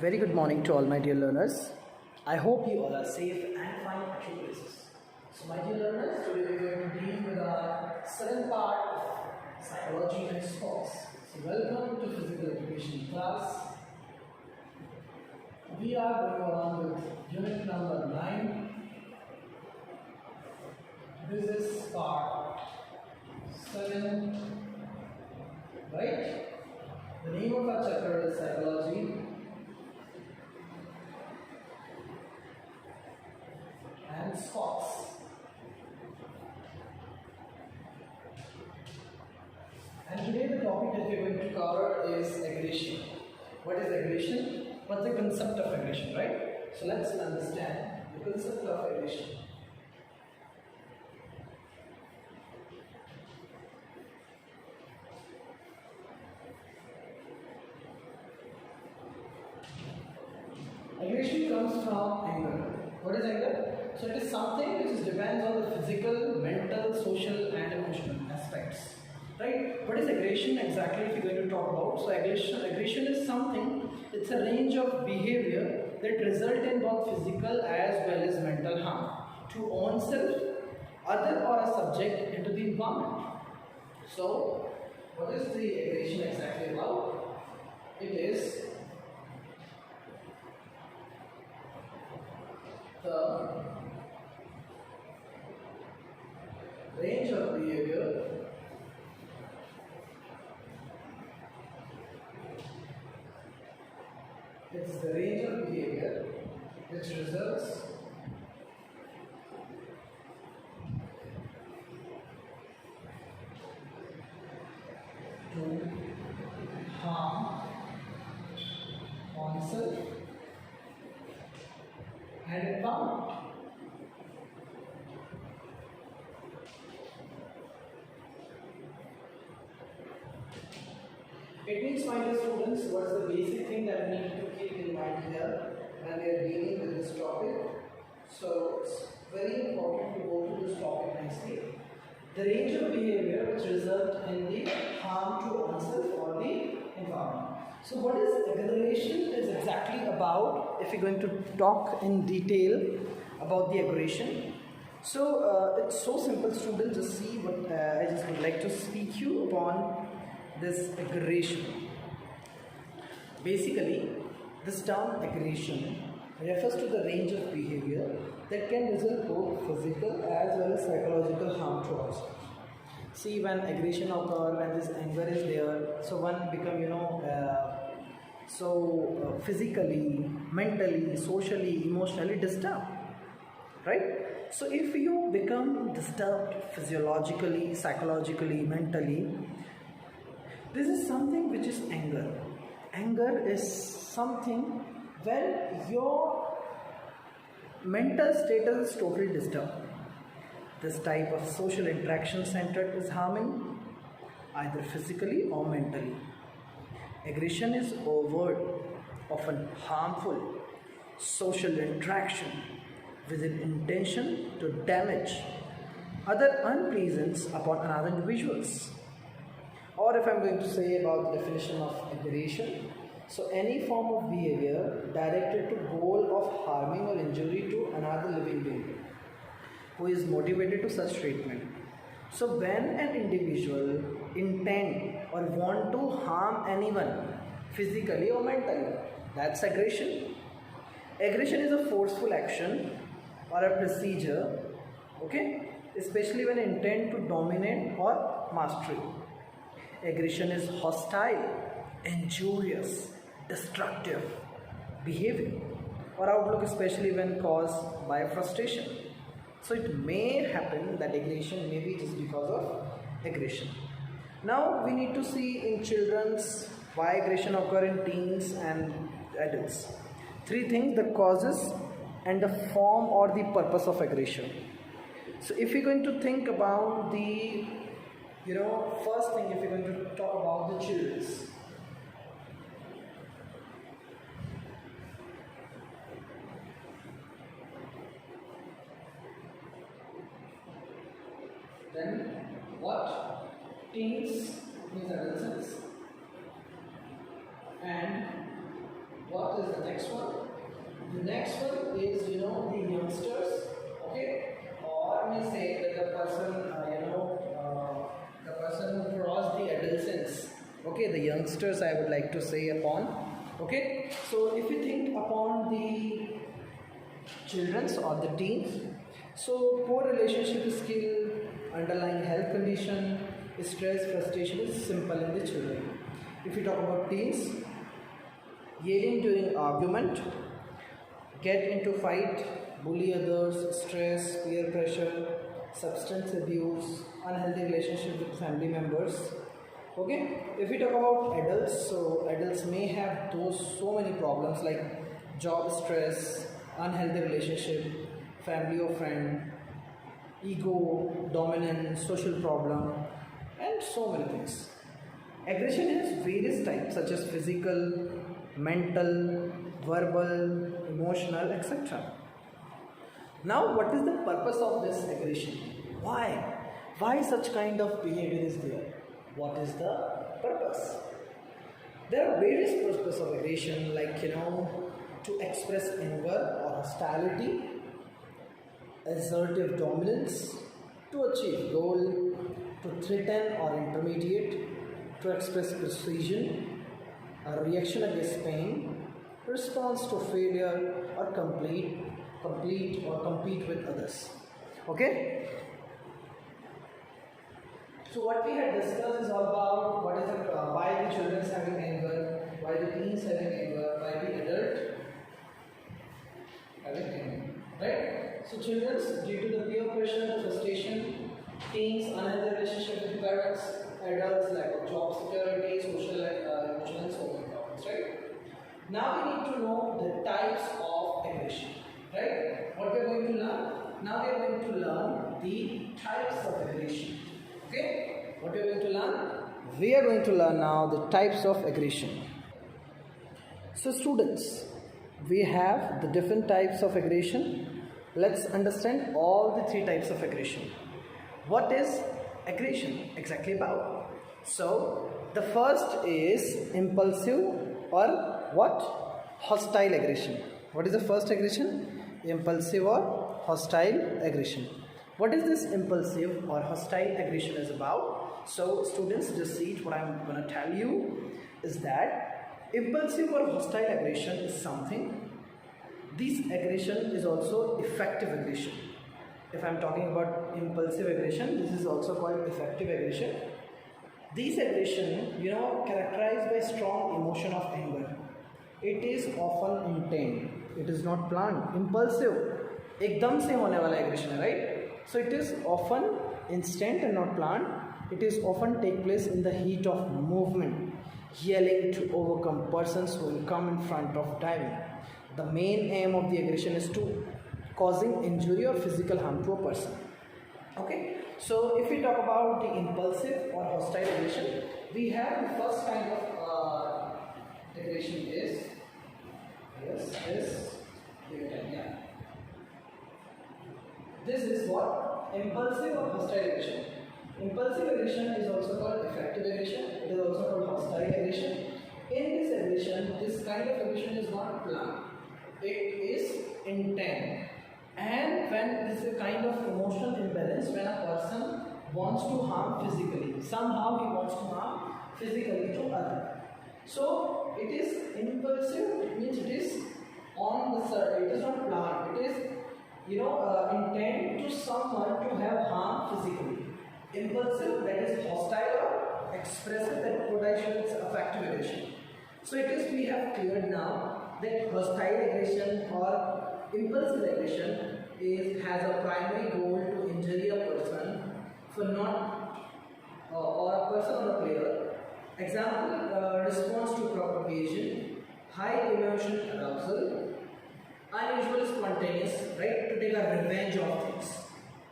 Very good morning to all my dear learners. I hope you all are safe and fine at your places. So my dear learners, today we are going to deal with our second part of psychology and sports. So welcome to physical education class. We are going on with unit number 9. This is part 7, right? The name of our chapter is psychology and sports. And today the topic that we are going to cover is aggression. What is aggression? What's the concept of aggression, right? So let's understand the concept of aggression. Aggression comes from anger. What is anger? So it is something which depends on the physical, mental, social and emotional aspects. Right? What is aggression exactly if you're going to talk about? So aggression is something, it's a range of behavior that result in both physical as well as mental harm to oneself, other or a subject into the environment. So what is the aggression exactly about? It is the range of behavior which results to harm oneself and environment. It means, my dear students, what's the basic thing that we need to keep in mind here when we are dealing with this topic? So it's very important to go through this topic nicely. The range of behavior which result in the harm to oneself or the environment. So what is aggression is exactly about, if we're going to talk in detail about the aggression. So it's so simple, students. Just see what I just would like to speak you upon this aggression. Basically, this term aggression refers to the range of behavior that can result both physical as well as psychological harm to ourselves. See, when aggression occurs, when this anger is there, so one become physically, mentally, socially, emotionally disturbed, right? So if you become disturbed physiologically, psychologically, mentally, this is something which is anger. Anger is something when your mental status is totally disturbed. This type of social interaction centered is harming either physically or mentally. Aggression is overt, often harmful social interaction with an intention to damage other unpleasance upon another individuals. Or if I'm going to say about the definition of aggression, so any form of behavior directed to goal of harming or injury to another living being who is motivated to such treatment. So when an individual intend or want to harm anyone physically or mentally, that's aggression. Aggression is a forceful action or a procedure, okay, especially when intent to dominate or mastery. Aggression is hostile, injurious, destructive behavior or outlook, especially when caused by frustration. So it may happen that aggression may be just because of aggression. Now we need to see in children's why aggression occur in teens and adults. 3 things: the causes and the form or the purpose of aggression. So if we're going to think about the first thing, if we're going to talk about the children's, then what teens means adolescents and What is the next one? The next one is, you know, the youngsters, okay, or may say that the person, the person who crossed the adolescence, okay, the youngsters I would like to say upon, okay. So if you think upon the children's or the teens, so poor relationship skill, underlying health condition, stress, frustration is simple in the children. If you talk about teens, yelling during argument, get into fight, bully others, stress, peer pressure, substance abuse, unhealthy relationship with family members. Okay, if we talk about adults, so adults may have those so many problems like job stress, unhealthy relationship, family or friend, ego, dominance, social problem, and so many things. Aggression has various types such as physical, mental, verbal, emotional, etc. Now, what is the purpose of this aggression? Why? Why such kind of behavior is there? What is the purpose? There are various purposes of aggression, like, you know, to express anger or hostility, assertive dominance, to achieve goal, to threaten or intermediate, to express precision, a reaction against pain, response to failure or complete or compete with others. Okay? So what we had discussed is all about what is the why the children is having anger, why the teens having anger, why the adult having anger. Right? So children, due to the peer pressure, frustration, teens, unhealthy relationship with parents, adults lack of job security, social emotional and so many problems, right? Now we need to know the types of aggression, right? What we are going to learn? Now we are going to learn the types of aggression. Okay? What we are going to learn? We are going to learn now the types of aggression. So students, we have the different types of aggression. Let's understand all the three types of aggression. What is aggression exactly about? So the first is impulsive or what? Hostile aggression. What is the first aggression? Impulsive or hostile aggression. What is this impulsive or hostile aggression is about? So students, just see it. What I'm going to tell you is that impulsive or hostile aggression is something. This aggression is also effective aggression. If I'm talking about impulsive aggression, this is also called effective aggression. This aggression, you know, characterized by strong emotion of anger. It is often intent. It is not planned. Impulsive, एकदम से होने वाला aggression है, right? So it is often instant and not planned. It is often take place in the heat of movement, yelling to overcome persons who will come in front of diving. The main aim of the aggression is to causing injury or physical harm to a person. Okay, so if we talk about the impulsive or hostile aggression, we have the first kind of aggression is this is what? Impulsive or hostile aggression. Impulsive aggression is also called effective aggression. It is also called hostile aggression. In this aggression, this kind of aggression is not planned. It is intent. And when this is a kind of emotional imbalance, when a person wants to harm physically, somehow he wants to harm physically to other. So it is impulsive. It means it is on the surface. It is not planned. It is, intent to someone to have harm physically. Impulsive, that is hostile or expressive, that potential affective aggression. So it is, we have cleared now that hostile aggression or impulsive aggression has a primary goal to injure a person for not or a person or a player. Example, response to propagation, high emotional arousal, unusual spontaneous, right, to take a revenge of things,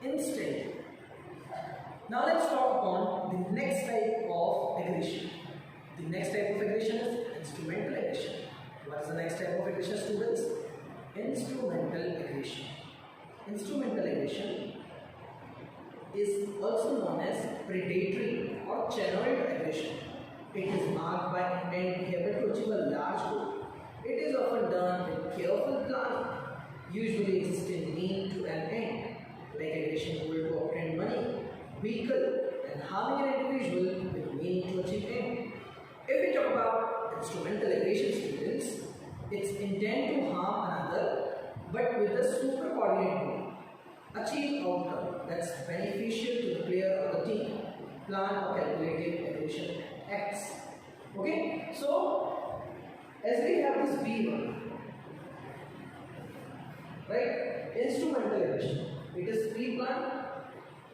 instant. Now let's talk upon the next type of aggression. The next type of aggression is instrumental aggression. What is the next type of aggression, students? Instrumental aggression. Instrumental aggression is also known as predatory or channeled aggression. It is marked by intent behavior to achieve a large goal. It is often done with careful planning, usually existing mean to an end, like aggression goal to obtain money, vehicle, and harming an individual with mean to achieve end. If we talk about instrumental aggression, students, it's intent to harm another but with a super coordinated goal. Achieve outcome that's beneficial to the player or the team. Plan or calculated aggression acts. Okay, so as we have this B1, right? Instrumental aggression. It is pre-planned.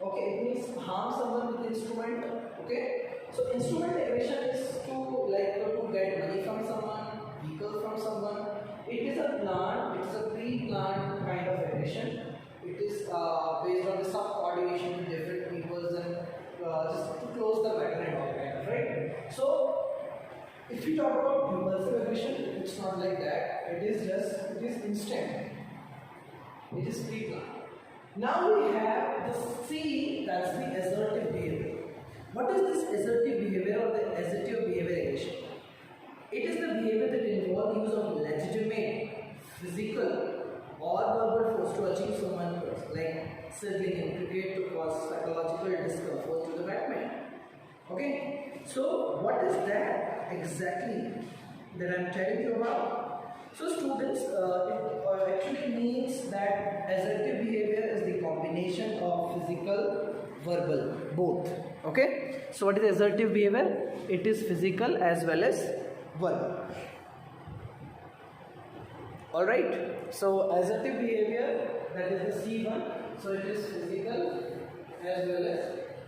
Okay, it means harm someone with instrument. Okay, so instrument aggression is to get money from someone, vehicle from someone. It is a plan. It is a pre-planned kind of aggression. It is based on the subcoordination with different peoples and just to close the matter and all kind of, right? So if you talk about impulsive aggression, it's not like that. It is instant. It is pre-planned. Now we have the C, that's the assertive behavior. What is this assertive behavior or the assertive behavior aggression? It is the behavior that involves use of legitimate, physical or verbal force to achieve someone's purpose, like sizzling in cricket to cause psychological discomfort to the batsman. Okay, so what is that exactly that I am telling you about? So students, it actually means that assertive behavior is the combination of physical, verbal, both. Okay, so what is assertive behavior? It is physical as well as verbal. Alright, so assertive behavior, that is the C1, so it is physical as well as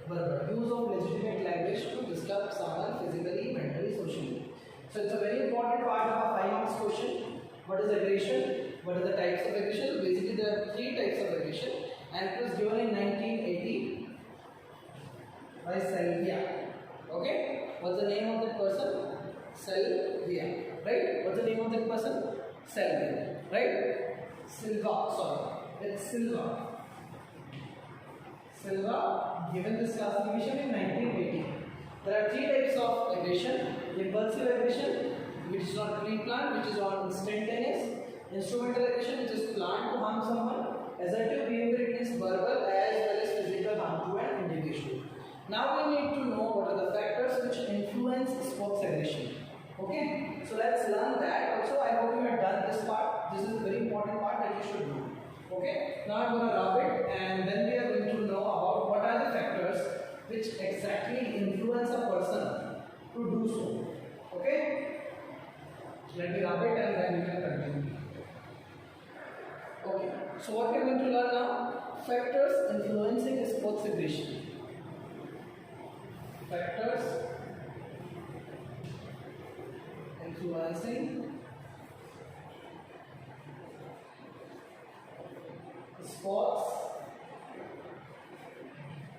verbal. Use of legitimate language to disturb someone physically, mentally, socially. So it's a very important part of our 5 marks question. What is aggression? What are the types of aggression? Basically there are 3 types of aggression and it was given in 1980 by Salvia. Okay? What's the name of that person? Salvia. Right? What's the name of that person? Salvia. Right? Silva. Sorry. It's Silva. Silva given this classification in 1980. There are 3 types of aggression. Impulsive aggression, which is not pre-planned, which is on instantaneous. Instrumental aggression, which is planned to harm someone. Assertive behavior, it is verbal as well as physical harm to an individual. Now we need to know what are the factors which influence sports aggression. Okay, so let's learn that. Also, I hope you have done this part. This is a very important part that you should know. Okay, now I'm going to rub it and then we are going to know about what are the factors which exactly influence a person to do so. Okay, let me rub it and then we can continue. Okay, so what we are going to learn now? Factors influencing sports aggression. Factors influencing sports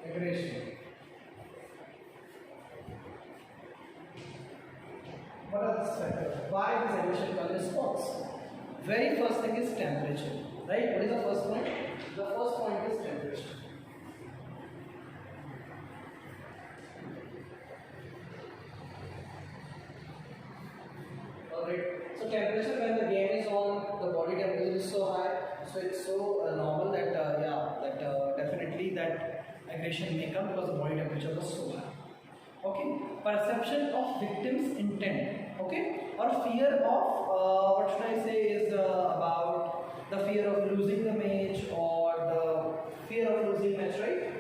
aggression. What are these factors? Why this aggression comes in sports? Very first thing is temperature. Right? What is the first point? The first point is temperature. Alright. So temperature when the game is on, the body temperature is so high, so it's so normal that definitely that aggression may come because the body temperature was so high. Okay, perception of victim's intent. Okay, or fear of what should I say is about the fear of losing the match or the fear of losing match, right?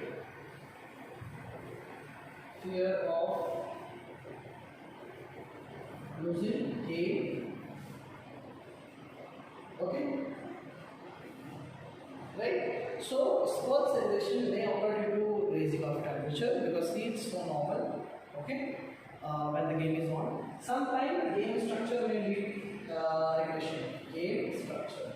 Fear of losing game. Okay, right? So sports aggression may occur due to raising of temperature because see it's so normal. Okay, when the game is on. Sometimes game structure may lead aggression. Game structure.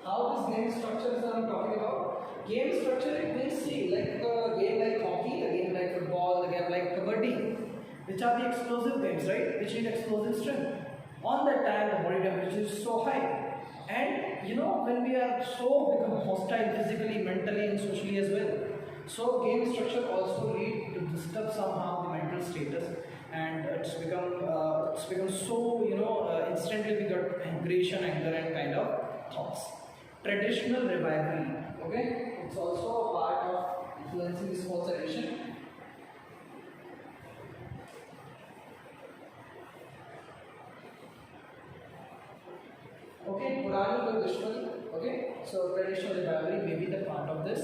How this game structure is I'm talking about? Game structure it means see like a game like hockey, a game like football, a game like kabaddi, which are the explosive games, right? Which need explosive strength. On that time the body temperature is so high. And you know when we are so become hostile physically, mentally and socially as well. So game structure also lead to disturb somehow the mental status and it's become so, instantly we got aggression, anger, and kind of thoughts. Traditional rivalry, okay, it's also a part of influencing the sports aggression. Okay, Purani or Dushman. Okay, so traditional rivalry may be the part of this.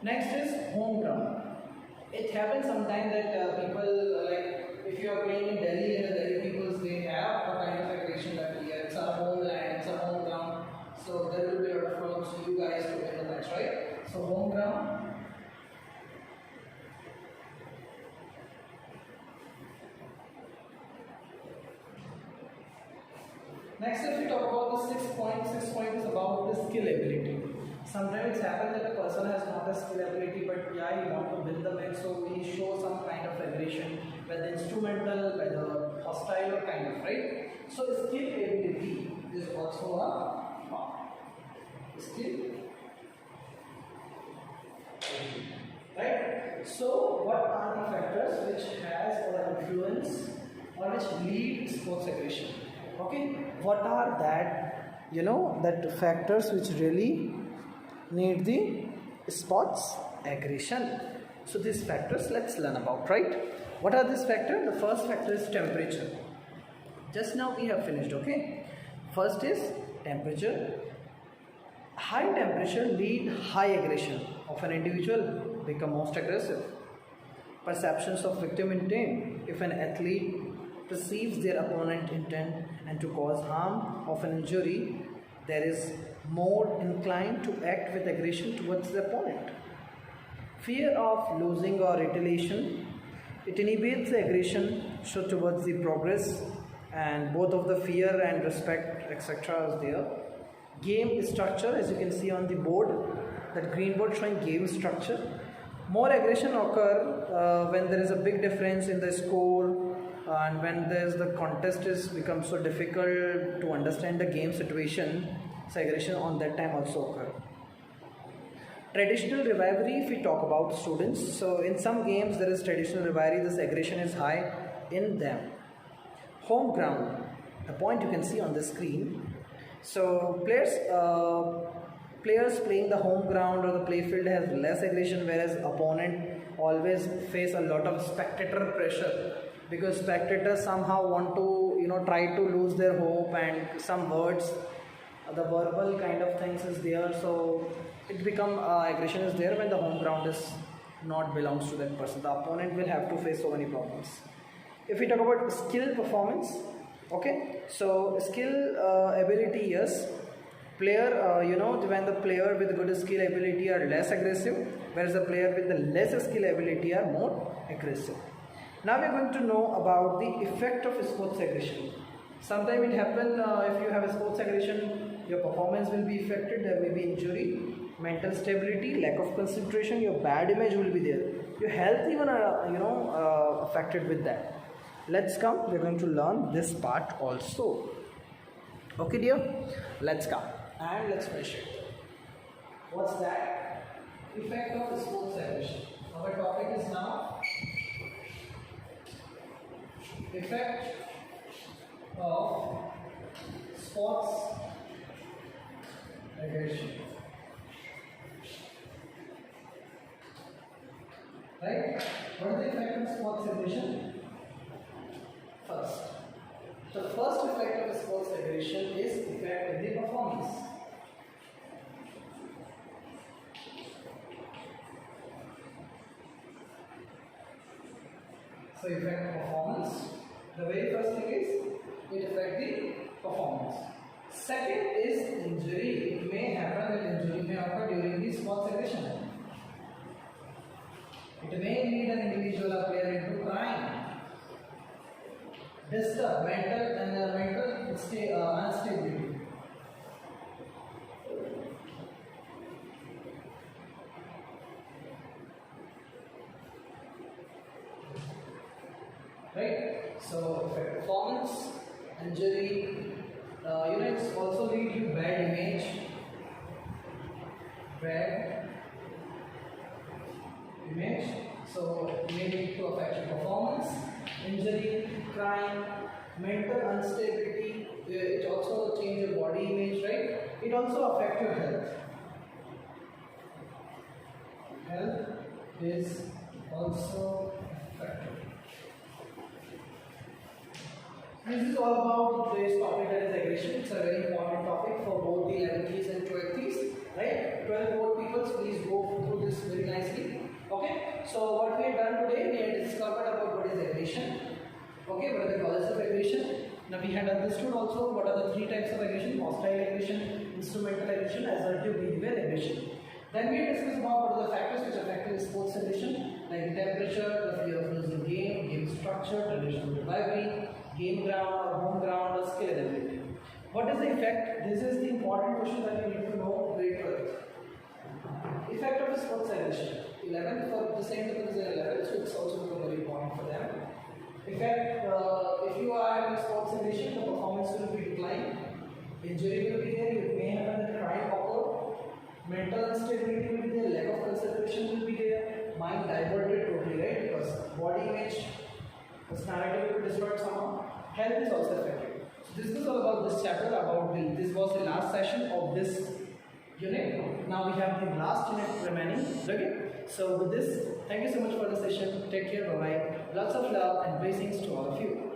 Next is home ground. It happens sometimes that people, like if you are playing in Delhi and the Delhi peoples, they have a kind of aggression that yeah, it's our homeland, it's our home ground. So there will be a lot of problems for you guys to win the match, right? So home ground. Next, if we talk about the 6 point is about the skill ability. Sometimes it's happened that a person has not a skill ability, but yeah, he wants to win the match, so he shows some kind of aggression, whether instrumental, whether hostile, or kind of, right? So skill ability is also a skill, right? So what are the factors which has or influence or which lead sports aggression? Okay, what are that, that factors which really need the sports aggression? So these factors let's learn about, right? What are these factors? The first factor is temperature. Just now we have finished, okay? First is temperature. High temperature lead high aggression of an individual, become most aggressive. Perceptions of victim intent. If an athlete perceives their opponent intent and to cause harm of an injury, there is more inclined to act with aggression towards the opponent. Fear of losing or retaliation, it inhibits the aggression so towards the progress, and both of the fear and respect etc. is there. Game structure, as you can see on the board, that green board showing game structure. More aggression occur when there is a big difference in the score, and when there's the contest is become so difficult to understand the game situation, so aggression on that time also occur. Traditional rivalry, if we talk about students, so in some games there is traditional rivalry, this aggression is high in them. Home ground, the point you can see on the screen. So players playing the home ground or the playfield has less aggression, whereas opponent always face a lot of spectator pressure, because spectators somehow want to try to lose their hope, and some words, the verbal kind of things is there, so it become aggression is there when the home ground is not belongs to that person. The opponent will have to face so many problems. If we talk about skill performance, okay, so skill ability, yes, player, when the player with good skill ability are less aggressive, whereas the player with the less skill ability are more aggressive. Now we are going to know about the effect of sports aggression. Sometimes it happens if you have a sports aggression, your performance will be affected, there may be injury, mental stability, lack of concentration, your bad image will be there, your health even affected with that. Let's come, we're going to learn this part also. Okay dear, let's come and let's finish it. What's that? Effect of sports aggression. Our topic is now effect of sports aggression. Right? What is the effect of sports aggression? First, the first effect of sports aggression is effect of the performance. So effect of performance. The very first thing is it affects the performance. Second is injury. It may happen that injury may occur during the sports aggression. It may lead an individual or player into crime, disturb mental instability. Right? So performance, injury, it's also lead to bad image, so it may lead to affect your performance. injury, crime, mental instability. It also change your body image, right? It also affect your health. Health is also affected. This is all about today's topic, that is aggression. It's a very important topic for both the 11th and 12th, right? 12 board people, please go through this very nicely. Okay, so what we have done today, we have discovered about what is aggression. Okay, what are the causes of aggression? Now we had understood also what are the three types of aggression: hostile aggression, instrumental aggression, assertive behavior aggression. Then we discussed about what are the factors which affect the sports aggression, like temperature, the fear of losing game structure, traditional rivalry, game ground or home ground, or skill and ability. What is the effect? This is the important question that you need to know. Grade 12. Effect of the sports aggression. 11 for the same people is 11, so it's also become very important for them. Effect: if you are having sports aggression, the performance will be declined. Injury will be there. You may have a crime occur. Mental instability will be there. Lack of concentration will be there. Mind diverted totally, right? Because body image, personality will be destroyed somehow. Health is also affected. So this is all about this chapter. This was the last session of this unit. Now we have the last unit remaining. Okay. So with this, thank you so much for the session. Take care. Bye bye. Lots of love and blessings to all of you.